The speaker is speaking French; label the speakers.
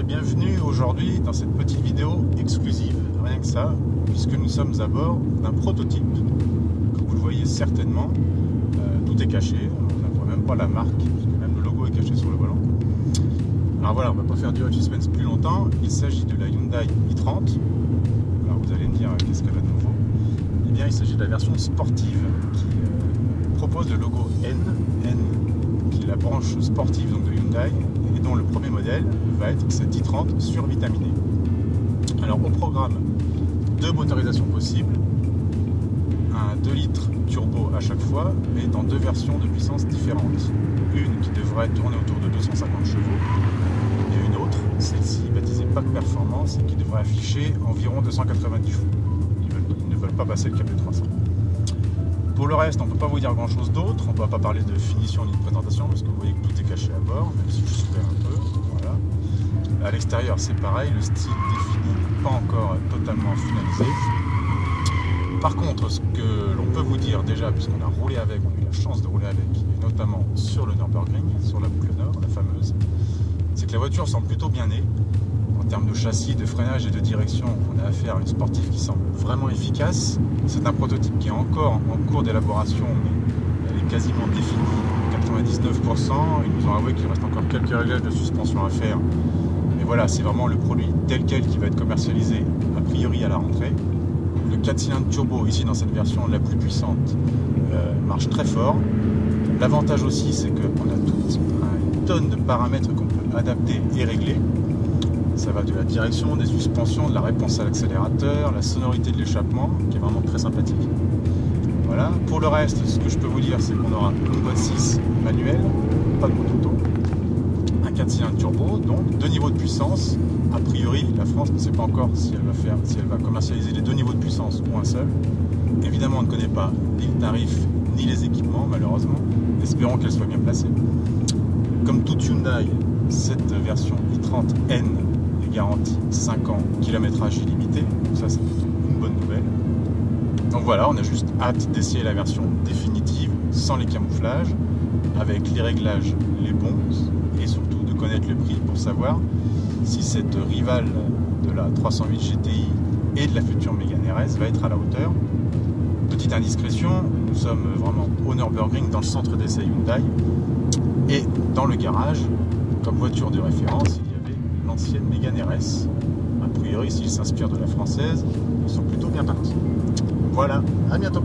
Speaker 1: bienvenue aujourd'hui dans cette petite vidéo exclusive, rien que ça, puisque nous sommes à bord d'un prototype. Comme vous le voyez certainement, tout est caché, on ne voit même pas la marque, puisque même le logo est caché sur le volant. Alors voilà, on ne va pas faire durer le suspense plus longtemps, il s'agit de la Hyundai i30. Alors vous allez me dire, qu'est-ce qu'elle a de nouveau? Eh bien il s'agit de la version sportive qui propose le logo N, qui est la branche sportive donc, de Hyundai, et dont le premier modèle va être cette i30 survitaminée. Alors au programme, deux motorisations possibles, un 2 litres turbo à chaque fois, et dans deux versions de puissance différentes. Une qui devrait tourner autour de 250 chevaux, et une autre, celle-ci baptisée Pack Performance, qui devrait afficher environ 290 chevaux. Ils ne veulent pas passer le cap de 300. Pour le reste, on ne peut pas vous dire grand chose d'autre, on ne va pas parler de finition ni de présentation, parce que vous voyez que tout est caché à bord, même si je souffrais un peu. Voilà. À l'extérieur, c'est pareil, le style défini n'est pas encore totalement finalisé. Par contre, ce que l'on peut vous dire déjà, puisqu'on a roulé avec, on a eu la chance de rouler avec, et notamment sur le Nürburgring, sur la boucle nord, la fameuse, c'est que la voiture semble plutôt bien née. En termes de châssis, de freinage et de direction, on a affaire à une sportive qui semble vraiment efficace. C'est un prototype qui est encore en cours d'élaboration, mais elle est quasiment définie, 99%. Ils nous ont avoué qu'il reste encore quelques réglages de suspension à faire. Mais voilà, c'est vraiment le produit tel quel qui va être commercialisé a priori à la rentrée. Le 4 cylindres turbo, ici dans cette version la plus puissante, marche très fort. L'avantage aussi, c'est qu'on a toute une tonne de paramètres qu'on peut adapter et régler. Ça va de la direction, des suspensions, de la réponse à l'accélérateur, la sonorité de l'échappement, qui est vraiment très sympathique. Voilà. Pour le reste, ce que je peux vous dire, c'est qu'on aura une boîte 6 manuelle, pas de moto, un 4 cylindres turbo, donc deux niveaux de puissance. A priori, la France ne sait pas encore si elle va commercialiser les deux niveaux de puissance ou un seul. Évidemment, on ne connaît pas ni le tarif, ni les équipements, malheureusement. Espérons qu'elle soit bien placée. Comme toute Hyundai, cette version i30N garantie 5 ans, kilométrage illimité, donc ça c'est une bonne nouvelle. Donc voilà, on a juste hâte d'essayer la version définitive, sans les camouflages, avec les réglages les bons, et surtout de connaître le prix pour savoir si cette rivale de la 308 GTI et de la future Mégane RS va être à la hauteur. Petite indiscrétion, nous sommes vraiment au Nürburgring, dans le centre d'essai Hyundai, et dans le garage, comme voiture de référence, l'ancienne Mégane RS. A priori, s'ils s'inspirent de la française, ils sont plutôt bien partis. Voilà, à bientôt.